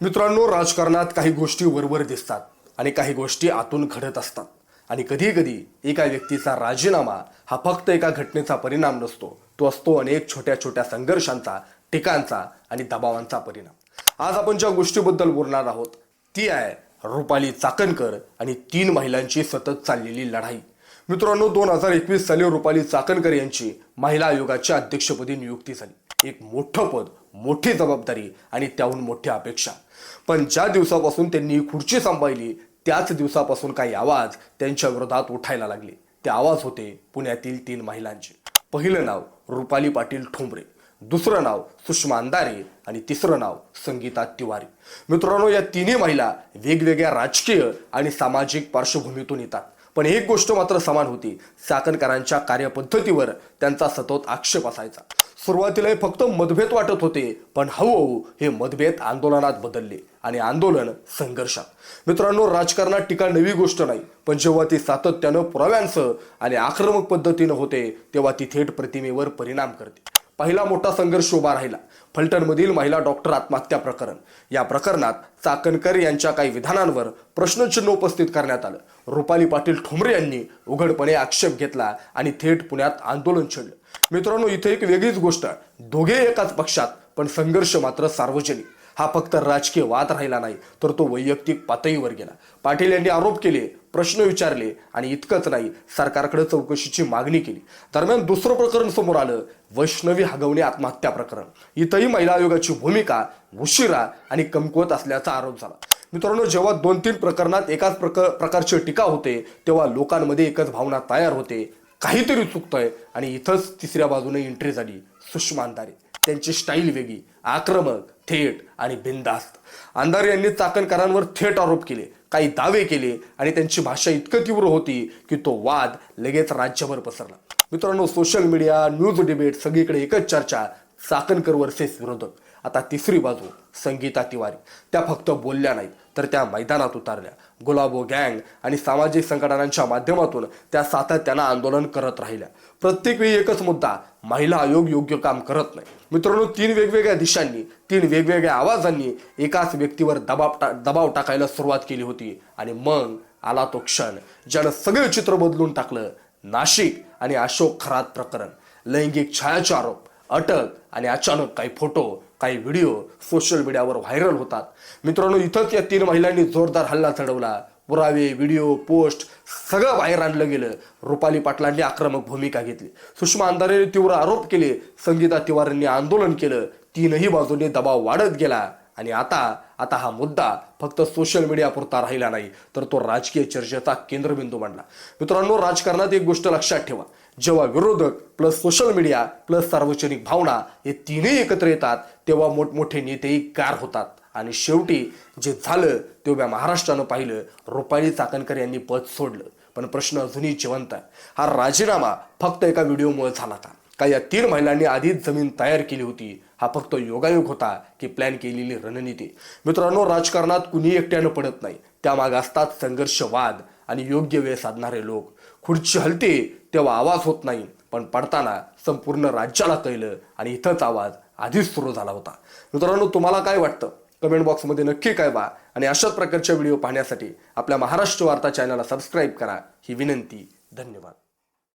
मित्रांनो, राजकारणात काही गोष्टी वरवर दिसतात आणि काही गोष्टी आतून घडत असतात. आणि कधी कधी एका व्यक्तीचा राजीनामा हा फक्त एका घटनेचा परिणाम नसतो, तो असतो अनेक छोट्या छोट्या संघर्षांचा, टीकांचा आणि दबावांचा परिणाम. आज आपण ज्या गोष्टीबद्दल बोलणार आहोत ती आहे रुपाली चाकणकर आणि 3 महिलांची सतत चाललेली लढाई. मित्रांनो, 2021 साली रुपाली चाकणकर यांची महिला आयोगाच्या अध्यक्षपदी नियुक्ती झाली. एक मोठं पद, मोठी जबाबदारी आणि त्याहून मोठी अपेक्षा. पण ज्या दिवसापासून त्यांनी ही खुर्ची सांभाळली त्याच दिवसापासून काही आवाज त्यांच्या विरोधात उठायला लागले. ते आवाज होते पुण्यातील 3 महिलांचे. पहिलं नाव रुपाली पाटील ठोंबरे, दुसरं नाव सुषमा अंधारे आणि तिसरं नाव संगीता तिवारी. मित्रांनो, या तिन्ही महिला वेगवेगळ्या राजकीय आणि सामाजिक पार्श्वभूमीतून येतात, पण एक गोष्ट मात्र समान होती. चाकणकरांच्या कार्यपद्धतीवर त्यांचा सतत आक्षेप असायचा. सुरुवातीला हे फक्त मतभेद वाटत होते, पण हळूहळू हे मतभेद आंदोलनात बदलले आणि आंदोलन संघर्षात. मित्रांनो, राजकारणात टीका नवी गोष्ट नाही, पण जेव्हा ती सातत्यानं पुराव्यांसह आणि आक्रमक पद्धतीनं होते तेव्हा ती थेट प्रतिमेवर परिणाम करते. पहिला मोठा संघर्ष उभा राहिला फलटणमधील महिला डॉक्टर आत्महत्या प्रकरण. या प्रकरणात चाकणकर यांच्या काही विधानांवर प्रश्नचिन्ह उपस्थित करण्यात आलं. रुपाली पाटील ठोंबरे यांनी उघडपणे आक्षेप घेतला आणि थेट पुण्यात आंदोलन छेडलं. मित्रांनो, इथे एक वेगळीच गोष्ट, दोघे एकाच पक्षात पण संघर्ष मात्र सार्वजनिक. हा फक्त राजकीय वाद राहिला नाही, तर तो वैयक्तिक पातळीवर गेला. पाटील यांनी आरोप केले, प्रश्न विचारले आणि इतकंच नाही, सरकारकडे चौकशीची मागणी केली. दरम्यान दुसरं प्रकरण समोर आलं, वैष्णवी हगवणे आत्महत्या प्रकरण. इथंही महिला आयोगाची भूमिका उशिरा आणि कमकुवत असल्याचा आरोप झाला. मित्रांनो, जेव्हा 2-3 प्रकरणात एकाच प्रकारची टीका होते तेव्हा लोकांमध्ये एकच भावना तयार होते, काहीतरी चुकतंय. आणि इथंच तिसऱ्या बाजूने एंट्री झाली सुषमा अंधारे. त्यांची स्टाईल वेगळी, आक्रमक, थेट आणि बिनधास्त. अंधारे यांनी चाकणकरांवर थेट आरोप केले, काही दावे केले आणि त्यांची भाषा इतकं तीव्र होती की तो वाद लगेच राज्यभर पसरला. मित्रांनो, सोशल मीडिया, न्यूज डिबेट सगळीकडे एकच चर्चा, चाकणकर वर्सेस विरोधक. आता तिसरी बाजू संगीता तिवारी. त्या फक्त बोलल्या नाहीत, तर त्या मैदानात उतरल्या. गुलाबो गँग आणि सामाजिक संघटनांच्या माध्यमातून त्या सातत्यानं आंदोलन करत राहिल्या. प्रत्येक वेळी एकच मुद्दा, महिला आयोग योग्य काम करत नाही. मित्रांनो, 3 वेगवेगळ्या दिशांनी, 3 वेगवेगळ्या आवाजांनी एकाच व्यक्तीवर दबाव टाकायला सुरुवात केली होती. आणि मग आला तो क्षण ज्यानं सगळे चित्र बदलून टाकलं. नाशिक आणि अशोक खरात प्रकरण. लैंगिक छळाचे आरोप, अटक आणि अचानक काही फोटो, काही व्हिडिओ सोशल मीडियावर व्हायरल होतात. मित्रांनो, इथंच या 3 महिलांनी जोरदार हल्ला चढवला. पुरावे, व्हिडिओ, पोस्ट सगळं बाहेर आणलं गेलं. रुपाली पाटलांनी आक्रमक भूमिका घेतली, सुषमा अंधारेने तीव्र आरोप केले, संगीता तिवारींनी आंदोलन केलं. 3ही बाजूंनी दबाव वाढत गेला. आणि आता हा मुद्दा फक्त सोशल मीडिया पुरता राहिला नाही, तर तो राजकीय चर्चेचा केंद्रबिंदू बनला. मित्रांनो, राजकारणात एक गोष्ट लक्षात ठेवा, जेव्हा विरोधक प्लस सोशल मीडिया प्लस सार्वजनिक भावना हे तिन्ही एकत्र येतात तेव्हा मोठमोठे नेतेही गार होतात. आणि शेवटी जे झालं तेव्हा महाराष्ट्रानं पाहिलं, रुपाली चाकणकर यांनी पद सोडलं. पण प्रश्न अजूनही जिवंत आहे, हा राजीनामा फक्त एका व्हिडिओमुळे झाला का या 3 महिलांनी आधीच जमीन तयार केली होती? हा फक्त योगायोग होता की प्लॅन केलेली रणनीती? मित्रांनो, राजकारणात कुणी एकट्यानं पडत नाही, त्यामागे असतात संघर्ष, वाद आणि योग्य वेळ साधणारे लोक. खुर्ची हलते तेव्हा आवाज होत नाही, पण पडताना संपूर्ण राज्याला कळलं आणि इथंच आवाज आधीच सुरू झाला होता. मित्रांनो, तुम्हाला काय वाटतं? कमेंट बॉक्समध्ये नक्की कळवा. आणि अशाच प्रकारच्या व्हिडिओ पाहण्यासाठी आपल्या महाराष्ट्र वार्ता चॅनलला सबस्क्राईब करा, ही विनंती. धन्यवाद.